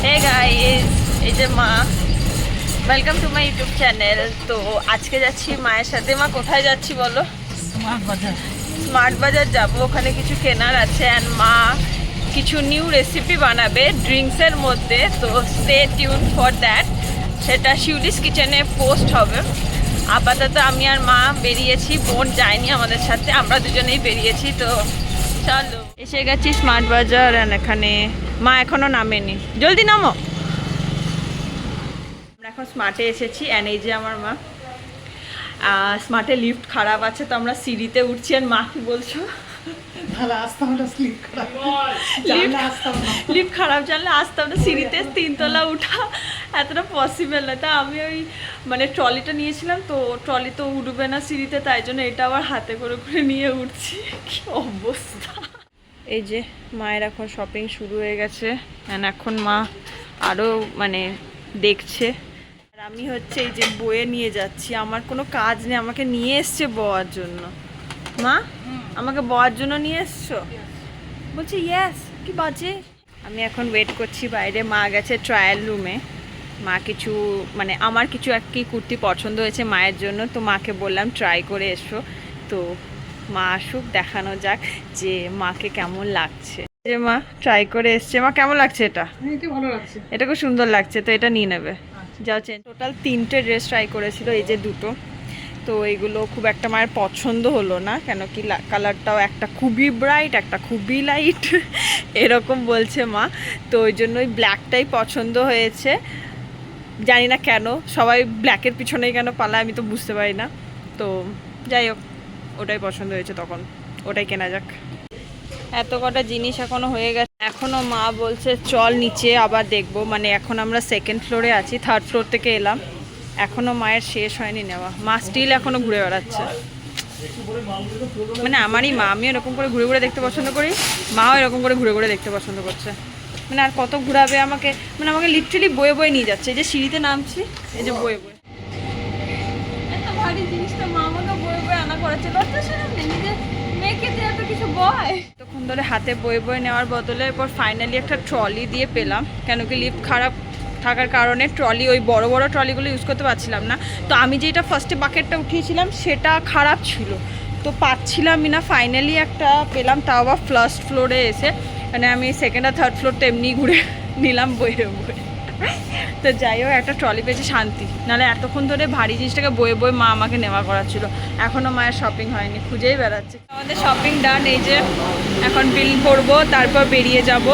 Hey guys, এই যে মা, welcome to my YouTube channel. তো আজকে যাচ্ছি মায়ের সাথে। মা কোথায় যাচ্ছি বলো? স্মার্ট বাজার। স্মার্ট বাজার যাবো, ওখানে কিছু কেনার আছে। অ্যান্ড মা কিছু নিউ রেসিপি বানাবে ড্রিঙ্কসের মধ্যে, তো স্টে টিউন ফর দ্যাট। সেটা শিউলিস কিচেনে পোস্ট হবে। আপাতত আমি আর মা বেরিয়েছি, বোন যায়নি আমাদের সাথে, আমরা দুজনেই বেরিয়েছি। তো চলো, এসে গেছি স্মার্ট বাজার। অ্যান্ড এখানে মা এখনো নামেনি, জলদি নামো। আমরা এখন স্মার্টে এসেছি। অ্যান্ড এই যে আমার মা, স্মার্টে লিফট খারাপ আছে, তো আমরা সিঁড়িতে উঠছি। আর মা কি বলছো? লিফট খারাপ জানলে আসতাম না, সিঁড়িতে তিনতলা উঠা এতটা পসিবল না। তা আমি ওই মানে ট্রলিটা নিয়েছিলাম, তো ট্রলি তো উঠবে না সিঁড়িতে, তাই জন্য এটা আবার হাতে করে করে নিয়ে উঠছি। কি অবস্থা! এই যে মায়ের এখন শপিং শুরু হয়ে গেছে। অ্যান্ড এখন মা আরও মানে দেখছে। আর আমি হচ্ছে এই যে বয়ে নিয়ে যাচ্ছি, আমার কোনো কাজ নেই, আমাকে নিয়ে এসছে বওয়ার জন্য। মা আমাকে বওয়ার জন্য নিয়ে এসছো? বলছি ইয়েস। কি বাজে! আমি এখন ওয়েট করছি বাইরে। মা গেছে ট্রায়াল রুমে। মা কিছু মানে আমার কিছু একটি কুর্তি পছন্দ হয়েছে মায়ের জন্য, তো মাকে বললাম ট্রাই করে এসো। তো মা আসুক, দেখানো যাক যে মাকে কেমন লাগছে। যে মা ট্রাই করে এসছে। মা কেমন লাগছে এটা? ভালো লাগছে, এটা খুব সুন্দর লাগছে, তো এটা নিয়ে নেবে। যাও, টোটাল 3টে ড্রেস ট্রাই করেছিল, এই যে 2টো। তো এইগুলো খুব একটা মায়ের পছন্দ হলো না, কেন কি কালারটাও একটা খুবই ব্রাইট, একটা খুবই লাইট এরকম বলছে মা। তো ওই জন্য ওই ব্ল্যাকটাই পছন্দ হয়েছে। জানি না কেন সবাই ব্ল্যাকের পিছনেই কেন পালায়, আমি তো বুঝতে পারি না। তো যাই হোক, ওটাই পছন্দ হয়েছে, তখন ওটাই কেনা যাক। এত কটা জিনিস এখনো হয়ে গেছে। এখনো মা বলছে চল নিচে আবার দেখবো। মানে এখন আমরা 2nd ফ্লোরে আছি, 3rd ফ্লোর থেকে এলাম, এখনো মায়ের শেষ হয়নি নেওয়া। মা স্টিল এখনো ঘুরে বেড়াচ্ছে। মানে আমারই মা, আমি এরকম করে ঘুরে ঘুরে দেখতে পছন্দ করি, মাও এরকম করে ঘুরে ঘুরে দেখতে পছন্দ করছে। মানে আর কত ঘুরাবে আমাকে, মানে আমাকে লিটারালি বয়ে বয়ে নিয়ে যাচ্ছে। এই যে সিঁড়িতে নামছি, এই যে বয়ে বয়ে এত ভারী জিনিসটা মা আমাকে বয়ে বয়ে আনা করেছে। লজ্জা শরম নেই, নিজে মেয়েকে দিয়ে এত কিছু বয়। তখন ধরে হাতে বয়ে বয়ে নেওয়ার বদলে এরপর ফাইনালি একটা ট্রলি দিয়ে পেলাম, কেন কি লিফট খারাপ থাকার কারণে ট্রলি, ওই বড় বড় ট্রলিগুলো ইউজ করতে পারছিলাম না। তো আমি যেটা ফার্স্টে বাকেটটা উঠিয়েছিলাম সেটা খারাপ ছিল, তো পাচ্ছিলামই না। ফাইনালি একটা পেলাম, তাও আবার 1st ফ্লোরে এসে। মানে আমি 2nd আর 3rd ফ্লোর তো এমনি ঘুরে নিলাম বয়ে বয়ে। তো যাই হোক, একটা ট্রলি পেয়েছে, শান্তি। নাহলে এতক্ষণ ধরে ভারী জিনিসটাকে বয়ে বয়ে মা আমাকে নেওয়া করাচ্ছিল। এখনও মায়ের শপিং হয়নি, খুঁজেই বেড়াচ্ছে। আমাদের শপিং ডান। এই যে এখন বিল করবো, তারপর বেরিয়ে যাব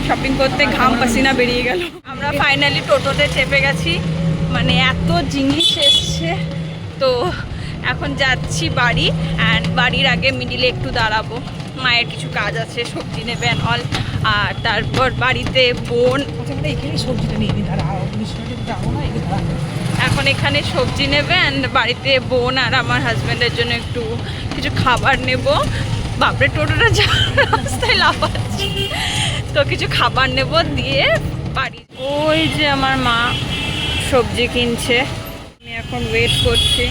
শপিং করতে। ঘাম পাসিনা বেরিয়ে গেল। আমরা ফাইনালি টোটোতে চেপে গেছি, মানে এত জিনিস এসছে। তো এখন যাচ্ছি বাড়ি। অ্যান্ড বাড়ির আগে মিডিলে একটু দাঁড়াবো, মায়ের কিছু কাজ আছে, সবজি নেবে অ্যান্ড অল। আর তারপর বাড়িতে বোন এখানে সবজিটা নিয়ে নি, এখন এখানে সবজি নেবে। অ্যান্ড বাড়িতে বোন আর আমার হাজব্যান্ডের জন্য একটু কিছু খাবার নেব। বাপরে, টোটোটা যা রাস্তায় লাফাচ্ছি। তো কিছু খাবার নেব, দিয়ে বাড়ি। ওই যে আমার মা সবজি কিনছে, আমি এখন ওয়েট করছি।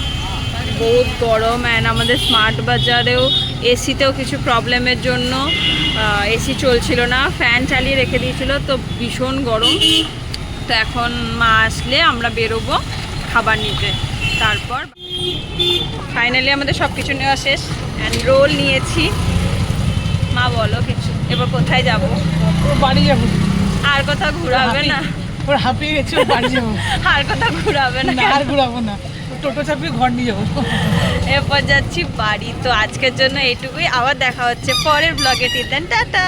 বহুত গরম। অ্যান্ড আমাদের স্মার্ট বাজারেও এসিতেও কিছু প্রবলেমের জন্য এসি চলছিল না, ফ্যান চালিয়ে রেখে দিয়েছিল, তো ভীষণ গরম। তো এখন মা আসলে আমরা বেরোবো খাবার নিতে। তারপর ফাইনালি আমাদের সব কিছু নেওয়া শেষ। অ্যান্ড রোল নিয়েছি। মা বলো কিছু, এবার কোথায় যাব? বাড়ি যাবো। আর কোথাও ঘুরাবে না? ওর হাঁপিয়ে গেছে, বাড়ি যাবো। আর কোথাও ঘুরাবে না? আর ঘুরাবো না, টোটো চাপিয়ে ঘর নিয়ে যাবো। এরপর যাচ্ছি বাড়ি। তো আজকের জন্য এইটুকুই, আবার দেখা হচ্ছে পরের ব্লগে। টিদেন টাটা।